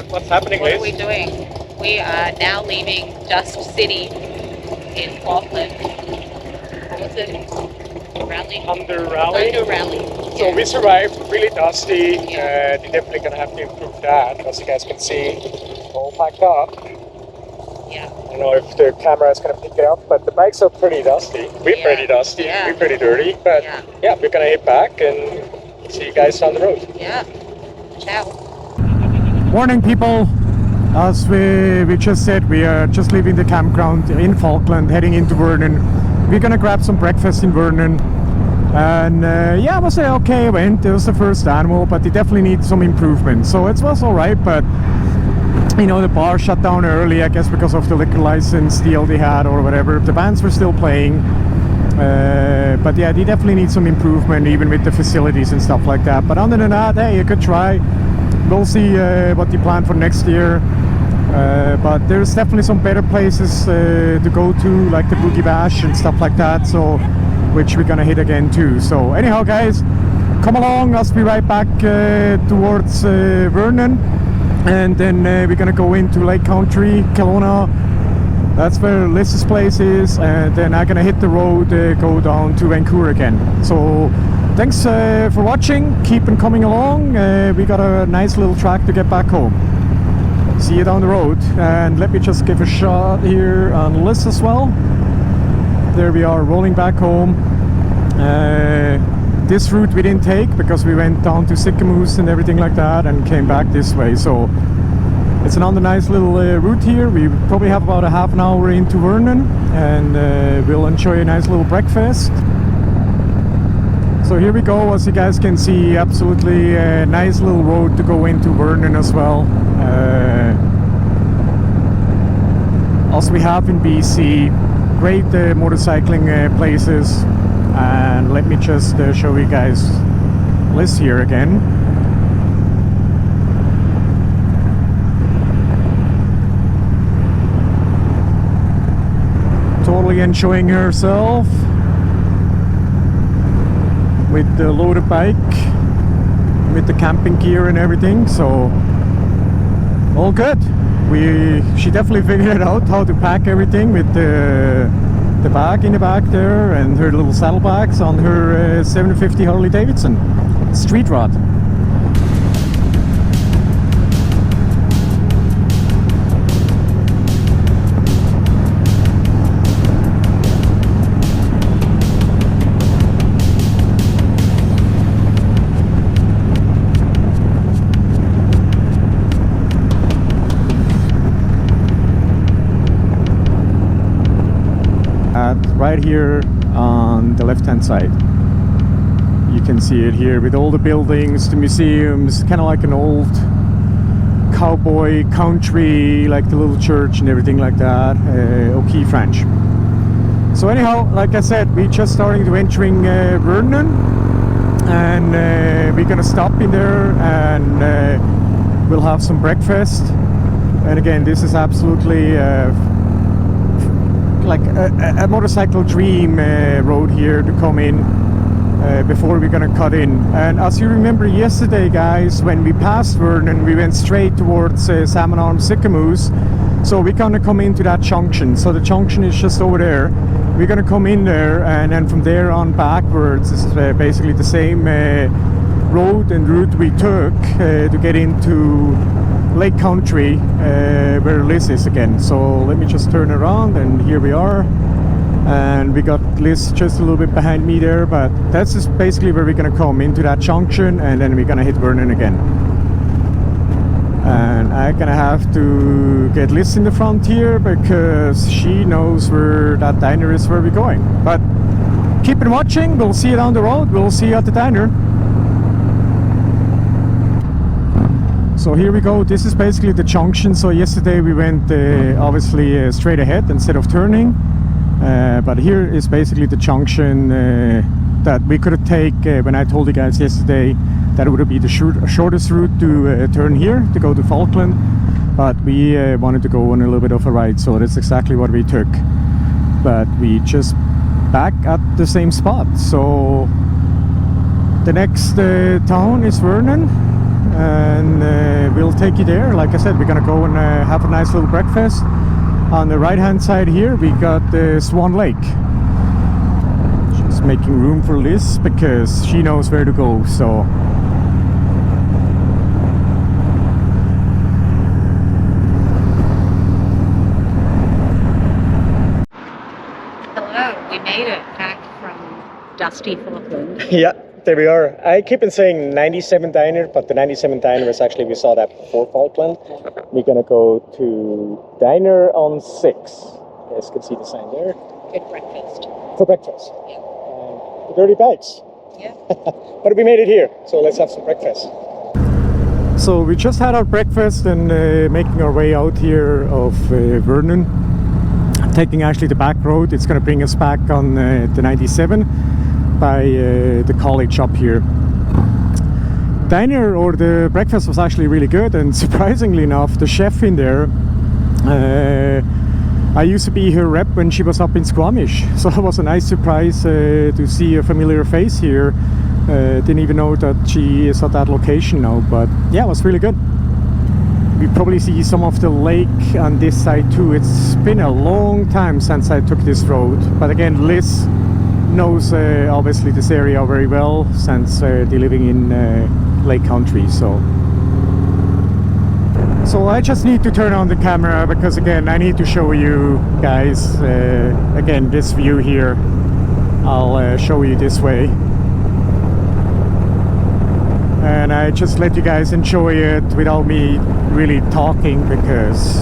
What's happening, What Liz? are we doing? We are now leaving Dust City in Falkland. What was it? Raleigh? Under Raleigh. Under Raleigh. So we survived, really dusty. Yeah. We're definitely gonna have to improve that. As you guys can see, all packed up. Yeah. I don't know if the camera is gonna pick it up, but the bikes are pretty dusty. We're Yeah. pretty dusty. Yeah. We're pretty dirty. But Yeah. we're gonna hit back and see you guys on the road. Yeah. Ciao. Morning, people. As we just said, we are just leaving the campground in Falkland, heading into Vernon. We're gonna grab some breakfast in Vernon. And I must say, okay, it went. It was the first animal, but they definitely need some improvement. So it was all right, but you know, the bar shut down early, I guess because of the liquor license deal they had or whatever. The bands were still playing. But yeah, they definitely need some improvement, even with the facilities and stuff like that. But other than that, hey, a good try. We'll see what they plan for next year. But there's definitely some better places to go to, like the Boogie Bash and stuff like that. So, which we're gonna hit again too. So anyhow, guys, come along. I'll be right back towards Vernon, and then we're gonna go into Lake Country, Kelowna. That's where Liz's place is, and then I'm gonna hit the road, go down to Vancouver again. So thanks for watching. Keep on coming along. We got a nice little track to get back home. See you down the road. And let me just give a shot here on Liz as well. There we are, rolling back home. This route we didn't take because we went down to Sycamoose and everything like that and came back this way. So it's another nice little route here. We probably have about a half an hour into Vernon, and we'll enjoy a nice little breakfast. So here we go. As you guys can see, absolutely a nice little road to go into Vernon as well. As we have in BC, great motorcycling places. And let me just show you guys Liz here again. Totally enjoying herself with the loaded bike, with the camping gear and everything. So all good. She definitely figured it out how to pack everything with the bag in the back there and her little saddlebags on her 750 Harley Davidson street rod. Right here on the left hand side, you can see it here with all the buildings, the museums, kind of like an old cowboy country, like the little church and everything like that. O'Keefe Ranch. So anyhow, like I said, we're just starting to entering Vernon, and we're gonna stop in there and we'll have some breakfast. And again, this is absolutely like a motorcycle dream road here to come in before we're gonna cut in. And as you remember yesterday, guys, when we passed Vernon, we went straight towards Salmon Arm Sycamoose. So we're gonna come into that junction. So the junction is just over there. We're gonna come in there, and then from there on backwards is basically the same road and route we took to get into Lake Country, where Liz is again. So let me just turn around, and here we are. And we got Liz just a little bit behind me there, but that's just basically where we're gonna come into that junction, and then we're gonna hit Vernon again. And I'm gonna have to get Liz in the front here because she knows where that diner is where we're going. But keep on watching. We'll see you down the road. We'll see you at the diner. So here we go. This is basically the junction. So yesterday we went obviously straight ahead instead of turning. But here is basically the junction that we could take when I told you guys yesterday that it would be the shortest route to turn here to go to Falkland. But we wanted to go on a little bit of a ride, so that's exactly what we took. But we just back at the same spot. So the next town is Vernon. and we'll take you there. Like I said, we're gonna go and have a nice little breakfast. On the right hand side here we got Swan Lake. She's making room for Liz because she knows where to go, so Hello, we made it back from dusty Falkland. yeah, there we are. I keep on saying 97 Diner, but the 97 Diner is actually, we saw that before Falkland. We're gonna go to Diner on 6. You guys can see the sign there. Good breakfast. For breakfast. Yeah. The dirty bags. Yeah. But we made it here, so let's have some breakfast. So we just had our breakfast and making our way out here of Vernon. Taking actually the back road. It's going to bring us back on the 97 by the college up here. Diner or the breakfast was actually really good, and surprisingly enough, the chef in there, I used to be her rep when she was up in Squamish, so it was a nice surprise to see a familiar face here. Didn't even know that she is at that location now, but yeah, it was really good. We probably see some of the lake on this side too. It's been a long time since I took this road, but again, Liz knows obviously this area very well since they're living in lake country. So I just need to turn on the camera because again I need to show you guys again this view here. I'll show you this way. And I just let you guys enjoy it without me really talking because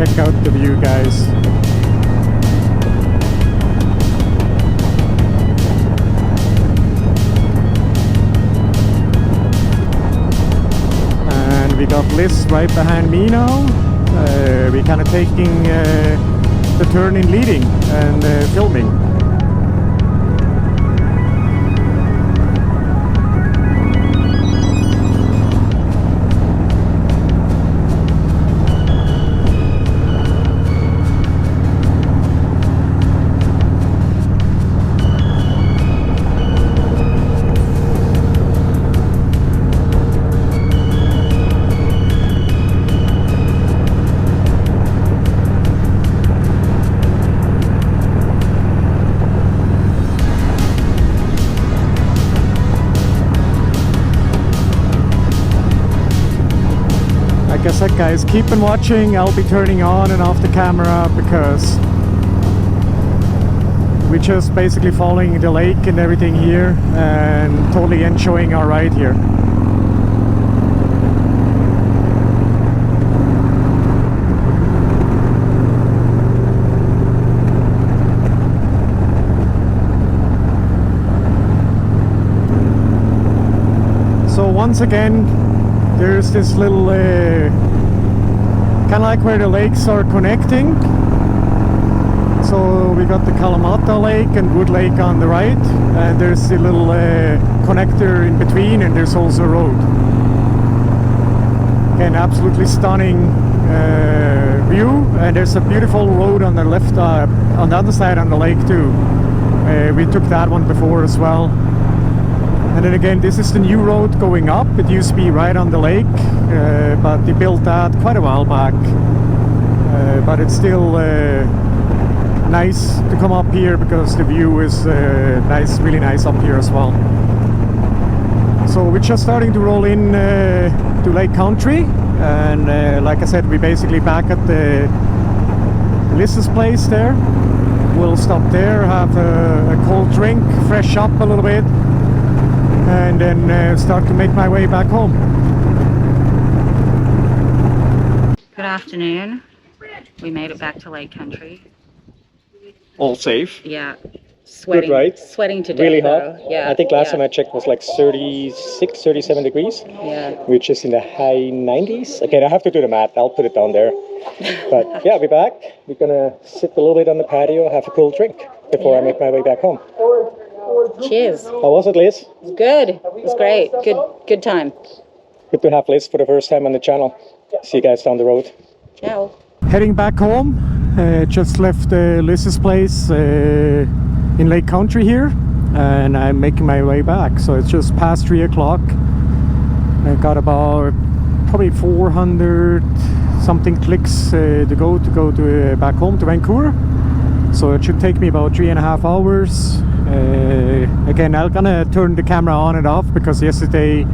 check out the view, guys. And we got Liz right behind me now. We're kind of taking the turn in leading and filming. Like I said, guys, keep on watching. I'll be turning on and off the camera because we're just basically following the lake and everything here and totally enjoying our ride here. So once again, there's this little kind of like where the lakes are connecting. So we got the Kalamata Lake and Wood Lake on the right, and there's a little connector in between, and there's also a road. Again, absolutely stunning view, and there's a beautiful road on the left, on the other side on the lake too. We took that one before as well. And then again, this is the new road going up. It used to be right on the lake, but they built that quite a while back. But it's still nice to come up here because the view is nice, really nice up here as well. So we're just starting to roll in to Lake Country. and like I said, we're basically back at the Liz's place there. We'll stop there, have a cold drink, fresh up a little bit, and then start to make my way back home. Good afternoon. We made it back to Lake Country. All safe. Yeah. Sweating, right? Sweating to death. Really hot. Though. Yeah. I think last time I checked was like 36, 37 degrees. Yeah. Which is in the high 90s. Again, I have to do the math. I'll put it down there. But yeah, we're back. We're gonna sit a little bit on the patio, have a cool drink before I make my way back home. Cheers. How was it, Liz? It was good. It was great. Good time. Good to have Liz for the first time on the channel. See you guys down the road. Ciao. Heading back home. Just left Liz's place in Lake Country here, and I'm making my way back. So it's just past 3 o'clock. I got about probably 400 something clicks to go to back home to Vancouver. So it should take me about 3.5 hours. Again, I'm gonna turn the camera on and off because yesterday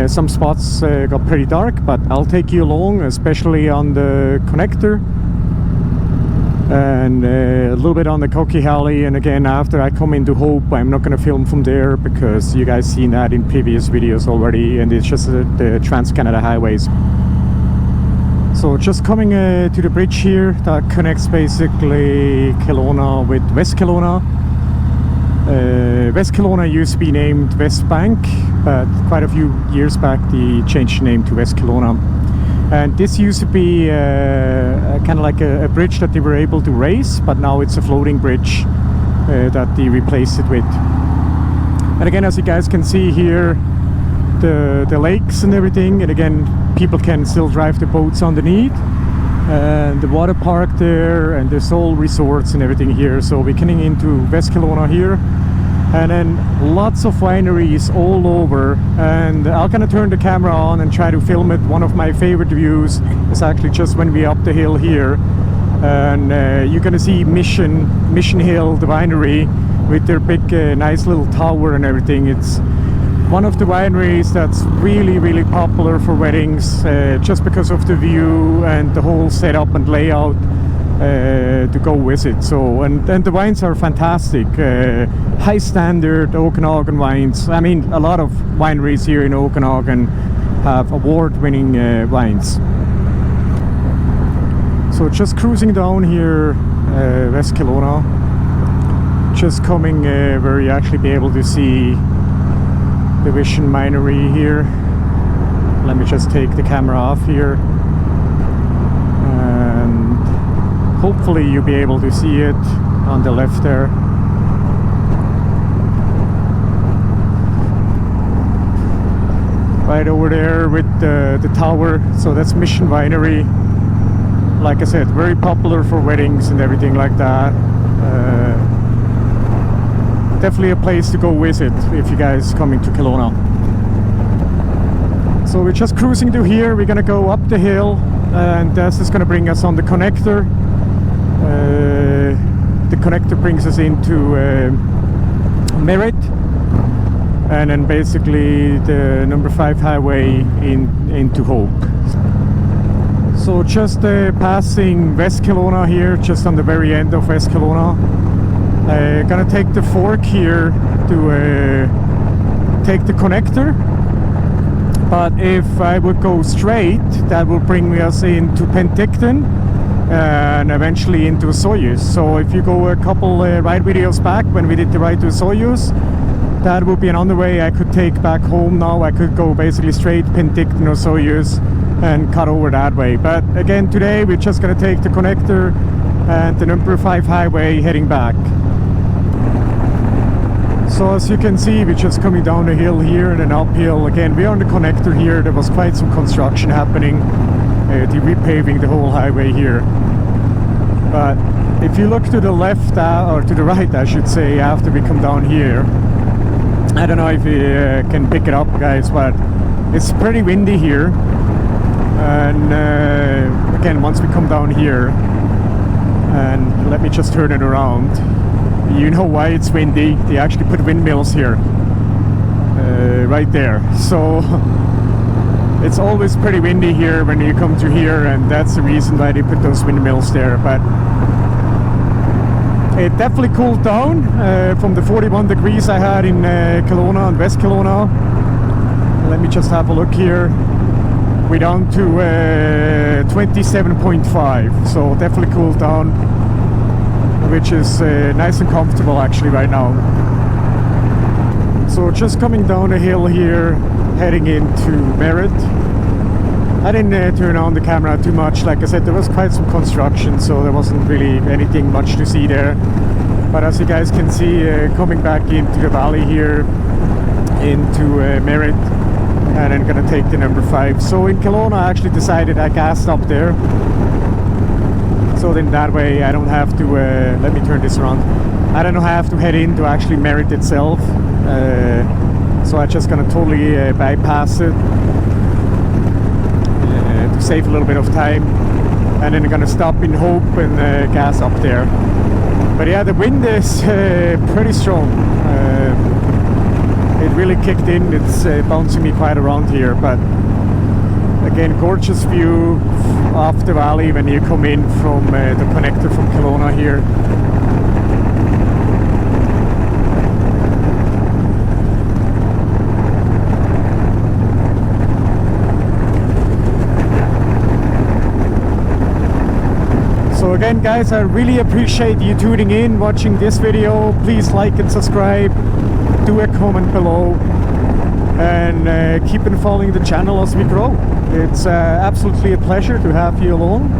some spots got pretty dark, but I'll take you along, especially on the connector and a little bit on the Coquihalla. And again, after I come into Hope, I'm not going to film from there because you guys seen that in previous videos already, and it's just the Trans-Canada highways. So just coming to the bridge here that connects basically Kelowna with West Kelowna. West Kelowna used to be named Westbank, but quite a few years back they changed the name to West Kelowna. And this used to be kind of like a bridge that they were able to raise, but now it's a floating bridge that they replaced it with. And again, as you guys can see here, the lakes and everything, and again, people can still drive the boats underneath. And the water park there, and there's all resorts and everything here. So we're coming into West Kelowna here, and then lots of wineries all over. And I'm gonna turn the camera on and try to film it. One of my favorite views is actually just when we're up the hill here, and you're gonna see Mission Hill, the winery, with their big nice little tower and everything. It's one of the wineries that's really popular for weddings, just because of the view and the whole setup and layout to go with it. So and the wines are fantastic, high standard Okanagan wines. I mean, a lot of wineries here in Okanagan have award-winning wines. So just cruising down here, West Kelowna, just coming where you actually be able to see the Vision Winery here. Let me just take the camera off here, and hopefully you'll be able to see it on the left there. Right over there with the tower, so that's Mission Winery. Like I said, very popular for weddings and everything like that. Definitely a place to go visit if you guys coming to Kelowna. So we're just cruising to here. We're gonna go up the hill, and that's just gonna bring us on the connector. The connector brings us into Merritt, and then basically the number 5 highway into Hope. So just passing West Kelowna here, just on the very end of West Kelowna. Gonna take the fork here to take the connector, but if I would go straight, that will bring us into Penticton and eventually into Soyuz. So if you go a couple ride videos back when we did the ride to Soyuz, that would be another way I could take back home. Now I could go basically straight Penticton or Soyuz and cut over that way. But again, today we're just gonna take the connector and the number 5 highway heading back. So as you can see, we're just coming down the hill here and then uphill. Again, we're on the connector here. There was quite some construction happening, the repaving the whole highway here. But if you look to the left, or to the right I should say, after we come down here, I don't know if you can pick it up guys, but it's pretty windy here. And again, once we come down here, and let me just turn it around, you know why it's windy. They actually put windmills here, right there. So it's always pretty windy here when you come to here, and that's the reason why they put those windmills there. But it definitely cooled down from the 41 degrees I had in Kelowna and West Kelowna. Let me just have a look here. We're down to 27.5, so definitely cooled down, which is nice and comfortable actually right now. So just coming down the hill here, heading into Merritt. I didn't turn on the camera too much. Like I said, there was quite some construction, so there wasn't really anything much to see there. But as you guys can see, coming back into the valley here, into Merritt, and I'm gonna take the number 5. So in Kelowna I actually decided I gassed up there. So then that way I don't have to, let me turn this around. I don't have to head into actually Merritt itself. So I'm just gonna totally bypass it to save a little bit of time. And then I'm gonna stop in Hope and gas up there. But yeah, the wind is pretty strong. It really kicked in. It's bouncing me quite around here, but again, gorgeous view of the valley when you come in from the connector from Kelowna here. So again, guys, I really appreciate you tuning in, watching this video. Please like and subscribe. Do a comment below, and keep on following the channel as we grow. It's absolutely a pleasure to have you along,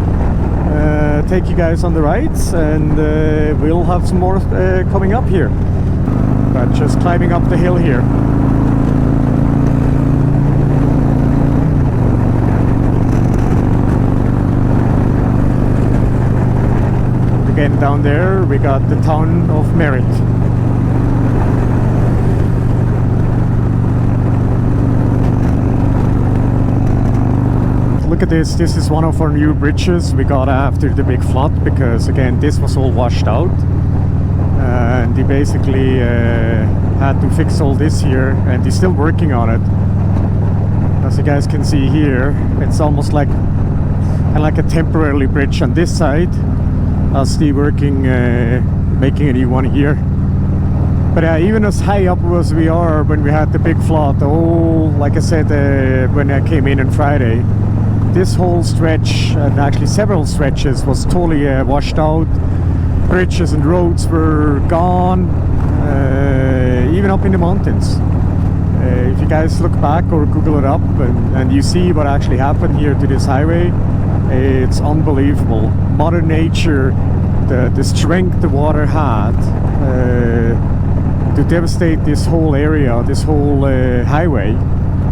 take you guys on the rides, and we'll have some more coming up here, but just climbing up the hill here. Again, down there we got the town of Merritt. Look at this. This is one of our new bridges we got after the big flood, because again this was all washed out, and they basically had to fix all this here, and they're still working on it. As you guys can see here, it's almost like kind of like a temporary bridge on this side, as they're working making a new one here. But even as high up as we are when we had the big flood, like I said when I came in on Friday, this whole stretch, and actually several stretches, was totally washed out. Bridges and roads were gone, even up in the mountains. If you guys look back or Google it up and you see what actually happened here to this highway, it's unbelievable. Mother Nature, the strength the water had to devastate this whole area, this whole highway,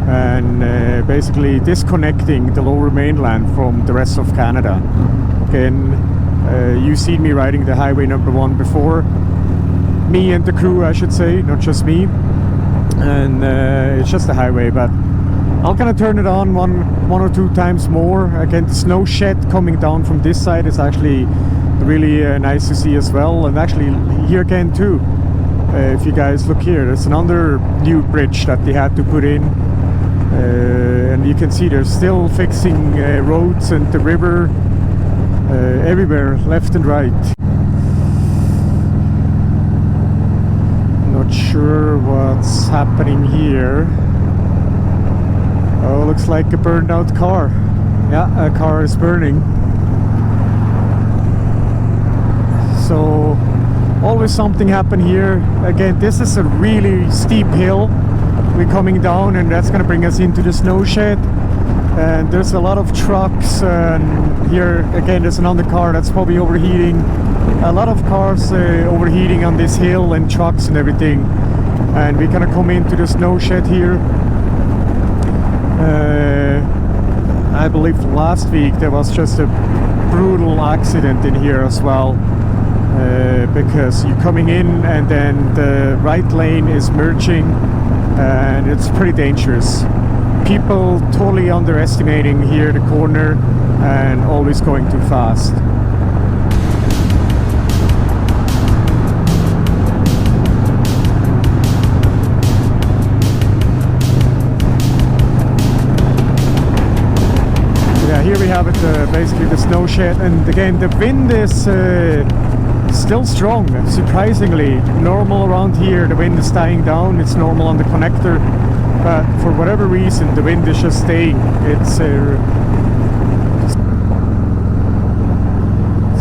and basically disconnecting the Lower Mainland from the rest of Canada. Again, you've seen me riding the highway number 1 before. Me and the crew, I should say, not just me. And it's just a highway, but I'll kind of turn it on one or two times more. Again, the snow shed coming down from this side is actually really nice to see as well. And actually here again too, if you guys look here, there's another new bridge that they had to put in. And you can see they're still fixing roads and the river everywhere, left and right. Not sure what's happening here. Oh, looks like a burned out car. Yeah, a car is burning. So always something happen here. Again, this is a really steep hill. We're coming down, and that's going to bring us into the snow shed, and there's a lot of trucks, and here again there's another car that's probably overheating. A lot of cars overheating on this hill, and trucks and everything, and we're going to come into the snow shed here. I believe last week there was just a brutal accident in here as well, because you're coming in and then the right lane is merging, and it's pretty dangerous. People totally underestimating here the corner and always going too fast. snow shed, and again the wind is still strong, surprisingly. Normal around here, the wind is dying down. It's normal on the connector, but for whatever reason the wind is just staying. It's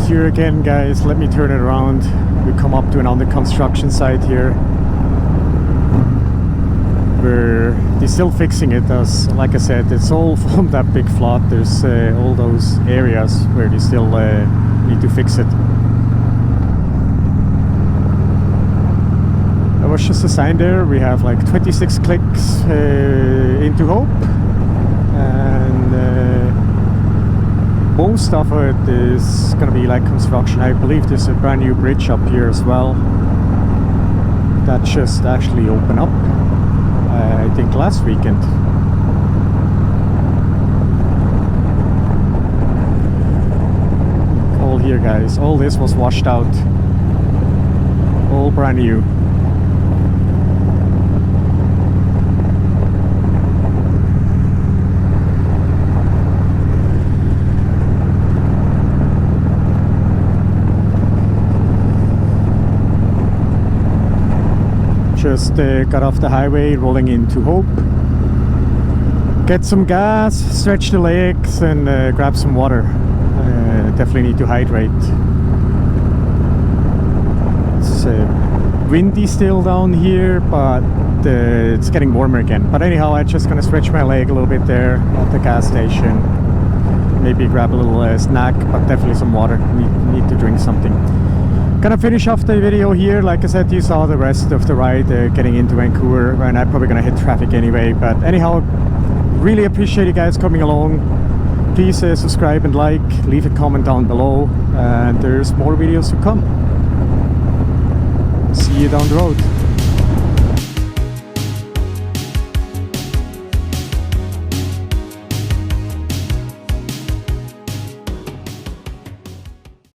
here again, guys. Let me turn it around. We come up to another construction site here where they're still fixing it. As like I said, it's all from that big flood. There's all those areas where they still need to fix it. There was just a sign there. We have like 26 clicks into Hope, and most of it is gonna be like construction. I believe there's a brand new bridge up here as well that just actually opened up, I think last weekend. All here, guys. All this was washed out. All brand new. Just got off the highway, rolling into Hope. Get some gas, stretch the legs, and grab some water. Definitely need to hydrate. It's windy still down here, but it's getting warmer again. But anyhow, I'm just gonna stretch my leg a little bit there at the gas station. Maybe grab a little snack, but definitely some water. Need to drink something. Gonna finish off the video here. Like I said, you saw the rest of the ride getting into Vancouver, and I'm probably gonna hit traffic anyway. But anyhow, really appreciate you guys coming along. Please subscribe and like, leave a comment down below, and there's more videos to come. See you down the road.